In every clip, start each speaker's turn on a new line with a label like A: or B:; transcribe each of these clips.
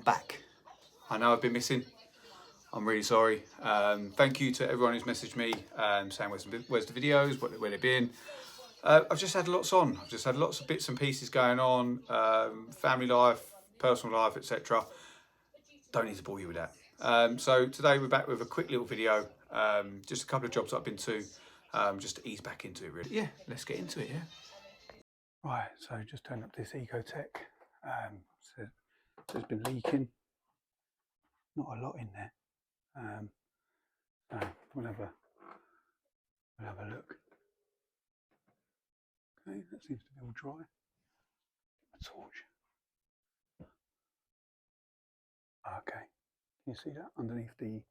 A: back. I know I've been missing. I'm really sorry. Thank you to everyone who's messaged me saying where's the videos, where they've been. I've just had lots on. I've just had lots of bits and pieces going on, family life, personal life, etc. Don't need to bore you with that. So today we're back with a quick little video, just a couple of jobs that I've been to, just to ease back into it really. Yeah, let's get into it, yeah. Right, so just turned up this Ecotech. So there's been leaking, not a lot in there. So we'll have a look. Okay, that seems to be all dry. A torch. Okay, can you see that underneath the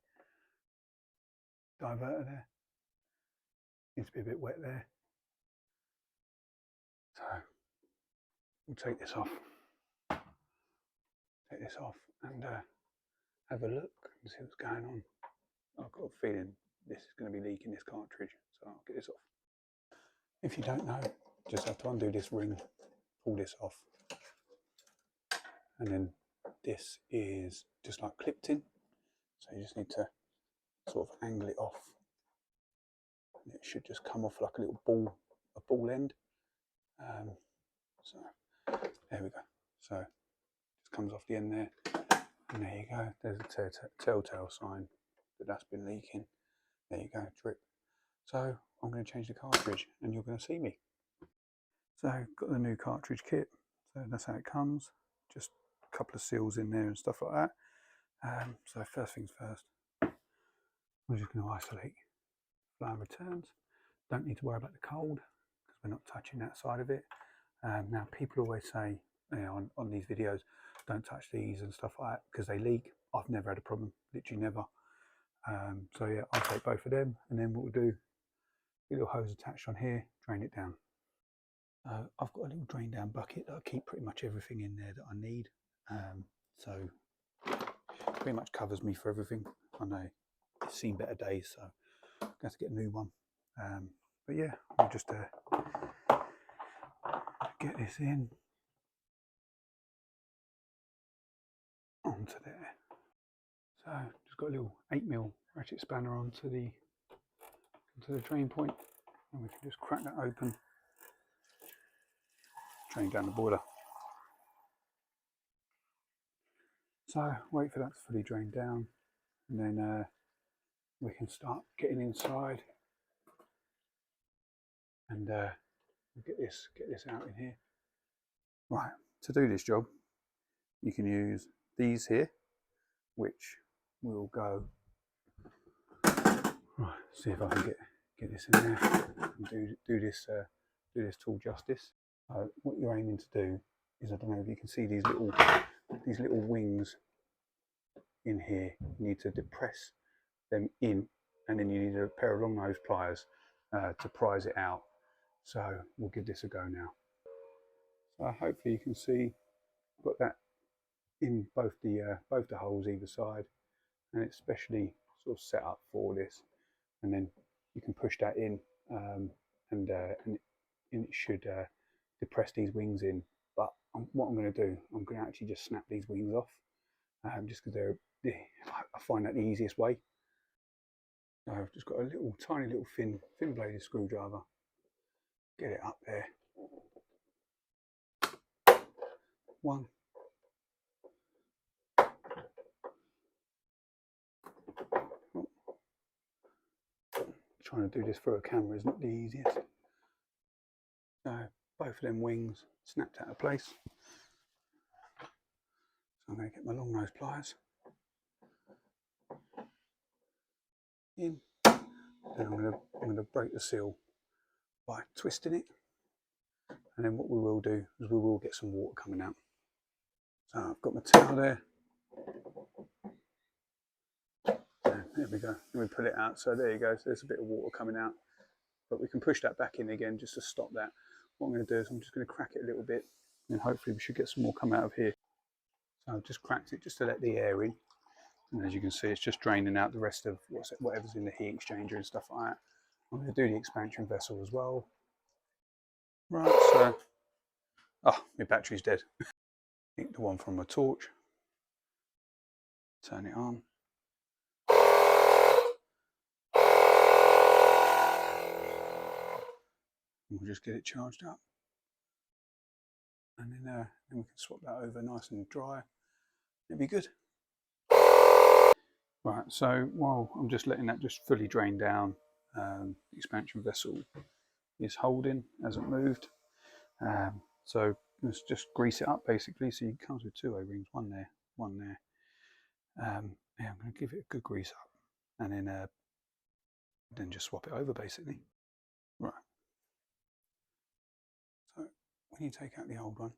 A: diverter there? Seems to be a bit wet there. So we'll take this off. And have a look and see what's going on. I've got a feeling this is going to be leaking this cartridge, so I'll get this off. If you don't know, just have to undo this ring, pull this off, and then this is just like clipped in, so you just need to sort of angle it off, and it should just come off like a little ball, a ball end. So there we go. So it just comes off the end there, and there you go. There's a telltale sign that that's been leaking. There you go, drip. So I'm going to change the cartridge and you're going to see me. So got the new cartridge kit, so that's how it comes. Just a couple of seals in there and stuff like that. So first things first, we're just going to isolate flow and returns. Don't need to worry about the cold because we're not touching that side of it. Now people always say, you know, on these videos, don't touch these and stuff like that because they leak. I've never had a problem, literally never. So yeah, I'll take both of them, and then what we'll do, a little hose attached on here, drain it down. I've got a little drain down bucket that I keep pretty much everything in there that I need. So pretty much covers me for everything. I know it's seen better days, so I'm going to get a new one. But yeah, I'll just get this in onto there. So just got a little 8mm ratchet spanner onto the drain point, and we can just crack that open, drain down the boiler. So wait for that to fully drain down, and then we can start getting inside and get this out in here. Right, to do this job, you can use these here, which will go. Right, see if I can get this in there and do this tool justice. What you're aiming to do is, I don't know if you can see these little wings in here. You need to depress them in, and then you need a pair of long nose pliers to prise it out. So we'll give this a go now. So hopefully you can see I've got that in both the holes either side, and it's specially sort of set up for this. And then you can push that in, and it should depress these wings in. But what I'm going to do, I'm going to actually just snap these wings off, just because I find that the easiest way. So I've just got a tiny little thin bladed screwdriver. Get it up there. One. Trying to do this through a camera is not the easiest. So both of them wings snapped out of place. So I'm going to get my long nose pliers in. Then I'm going to break the seal by twisting it. And then what we will do is we will get some water coming out. So I've got my towel there. There we go. Let me pull it out. So there you go. So there's a bit of water coming out. But we can push that back in again just to stop that. What I'm going to do is I'm just going to crack it a little bit, and hopefully we should get some more come out of here. So I've just cracked it just to let the air in. And as you can see, it's just draining out the rest of whatever's in the heat exchanger and stuff like that. I'm going to do the expansion vessel as well. Right, so, oh, my battery's dead. The one from my torch. turn it on. We'll just get it charged up, and then we can swap that over nice and dry. It'll be good. Right, so while I'm just letting that just fully drain down, the expansion vessel is holding, hasn't moved. So let's just grease it up basically. So it comes with two O-rings, one there, one there. Yeah, I'm going to give it a good grease up, and then just swap it over basically. Right. So when you take out the old one,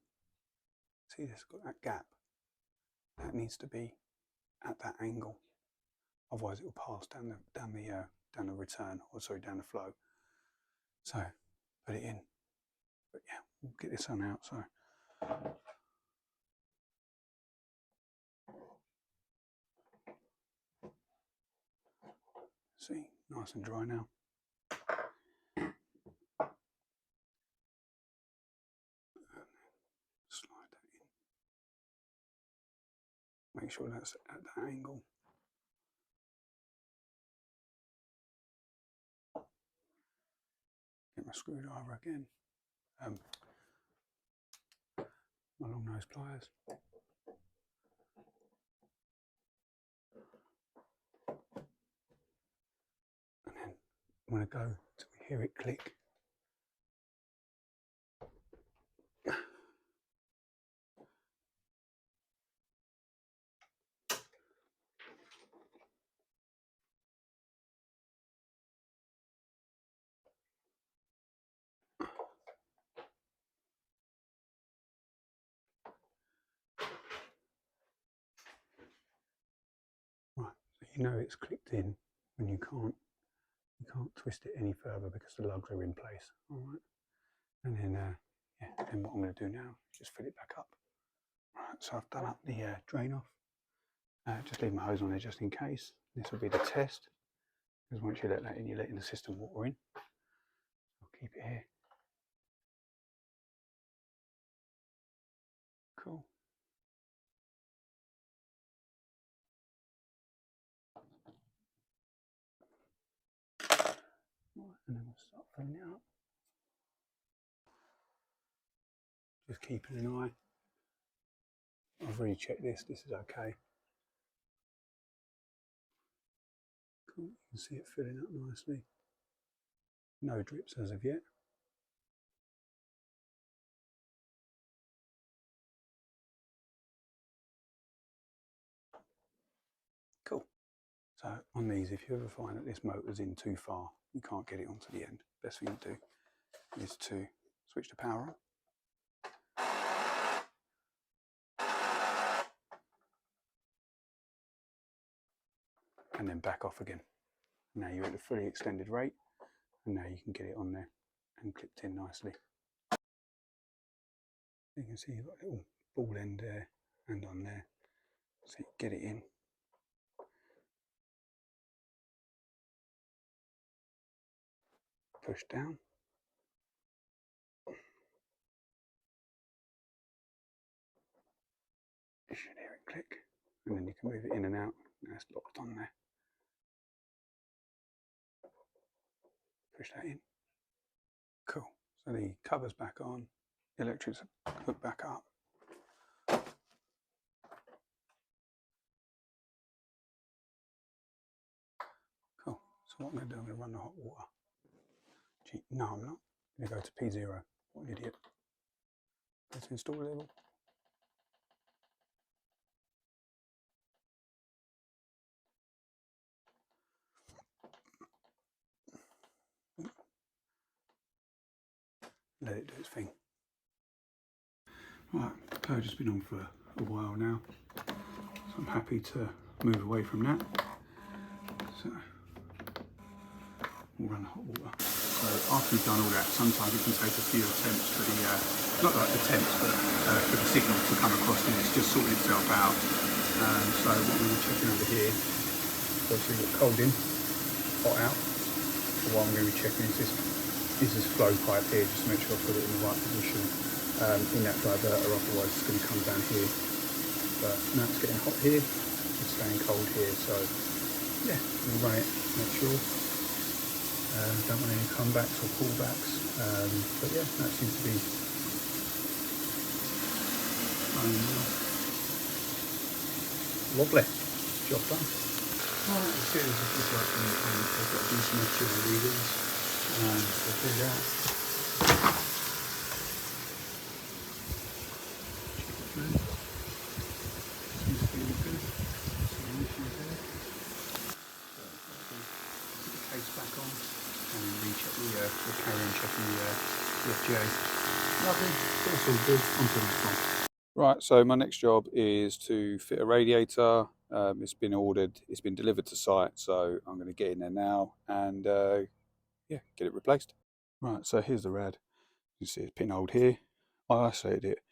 A: see this got that gap. That needs to be at that angle. Otherwise, it will pass down the return, or sorry, down the flow. So put it in. But yeah, we'll get this on out. So see, nice and dry now. Slide that in. Make sure that's at that angle. Get my screwdriver again. My long nose pliers. And then I'm going to go till we hear it click. Right, so you know it's clicked in when you can't twist it any further because the lugs are in place. All right, and then yeah, then what I'm going to do now is just fill it back up. Right, so I've done up the drain off. Just leave my hose on there just in case. This will be the test, because once you let that in, you're letting the system water in. I'll keep it here. Cool. Right, and then we'll start filling it up. Just keeping an eye. I've really checked this is okay. Cool, you can see it filling up nicely. No drips as of yet. Cool. So on these, if you ever find that this motor's in too far, you can't get it onto the end, best thing to do is to switch the power on. And then back off again. Now you're at the fully extended rate, and now you can get it on there and clipped in nicely. You can see you've got a little ball end there and on there, so you get it in. Push down. You should hear it click, and then you can move it in and out. Now it's locked on there. Push that in. Cool. So the cover's back on, the electrics hooked back up. Cool. So what I'm going to do, I'm going to run the hot water. Gee, no, I'm not. I'm going to go to P0. What an idiot. Go to install level. Let it do its thing. Right, the purge has been on for a while now, so I'm happy to move away from that. So we'll run the hot water. So after we've done all that, sometimes it can take a few attempts for the, not like attempts, but for the signal to come across, and it's just sorting itself out. So what I'm going to be checking over here, obviously we've got cold in, hot out. So what I'm going to be checking is this flow pipe here, just to make sure I put it in the right position in that diverter, otherwise it's going to come down here. But now it's getting hot here, it's staying cold here, so yeah, we'll run it, make sure. Don't want any comebacks or pullbacks, but yeah, that seems to be lovely. Job done. Right, as soon as it's just like I've got to do some extra readings, so do that. Seems to be all good. No issues there. So I'll put the case back on and then recheck the carry and checking the FGA. Lovely, that's all good. Onto the next one. Right, so my next job is to fit a radiator. It's been ordered, it's been delivered to site, so I'm going to get in there now and yeah, get it replaced. Right, so here's the rad. You can see it's pinholed here. I isolated it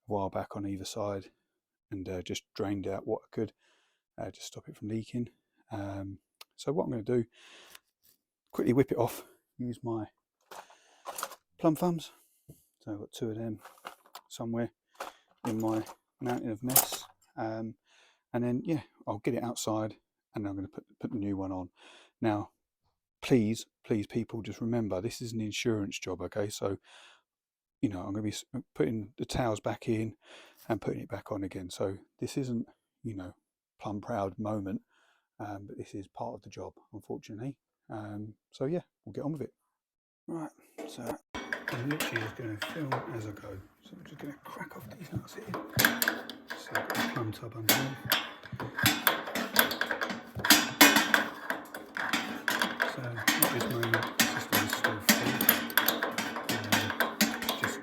A: a while back on either side and just drained out what I could, just stop it from leaking. So what I'm going to do, quickly whip it off, use my plum thumbs. So I've got 2 of them somewhere in my mountain of mess, and then yeah, I'll get it outside and I'm going to put the new one on. Now please people, just remember this is an insurance job, okay? So you know, I'm going to be putting the towels back in and putting it back on again, so this isn't, you know, plum proud moment, but this is part of the job, unfortunately. So yeah, we'll get on with it. Right, so I'm literally just going to film as I go, so I'm just going to crack off these nuts here. So I've got the plum tub underneath. So at this moment the system is still full. Just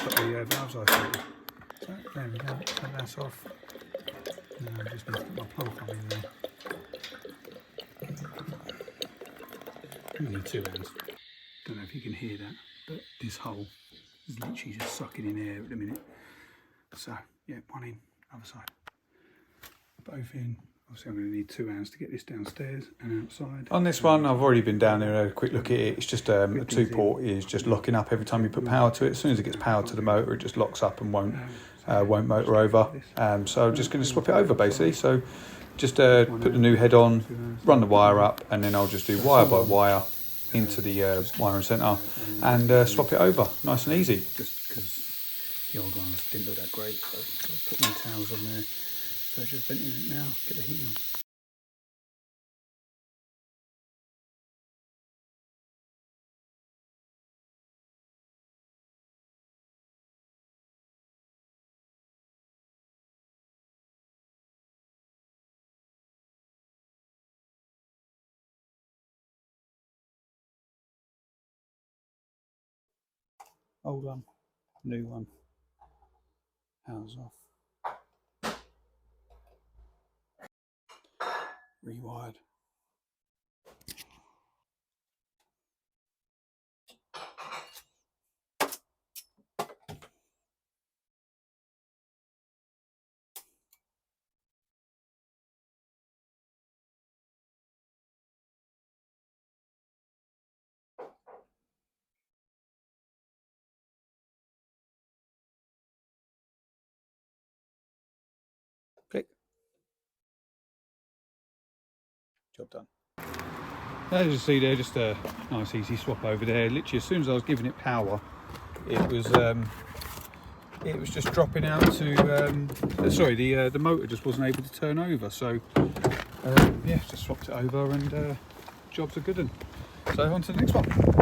A: put the valves isolated. So there we go, so that's off. Now I just need to put my plum thumb in there. Only 2 hands. Don't know if you can hear that, but this hole is literally just sucking in air at the minute. So yeah, one in, other side. Both in. Obviously I'm going to need 2 hands to get this downstairs and outside. On this one, I've already been down there and had a quick look at it. It's just a 2-port is just locking up every time you put power to it. As soon as it gets power to the motor, it just locks up and won't motor over. So I'm just going to swap it over basically. So just put the new head on, run the wire up, and then I'll just do wire by wire into the wiring centre and swap it over, nice and easy. Just because the old ones didn't look that great, so put my towels on there. So just venting it now, get the heat on. Old one, new one, hands off. Rewired. Click. Job done. As you see there, just a nice easy swap over there. Literally as soon as I was giving it power, it was just dropping out to sorry, the motor just wasn't able to turn over, so yeah, just swapped it over and jobs are good. So on to the next one.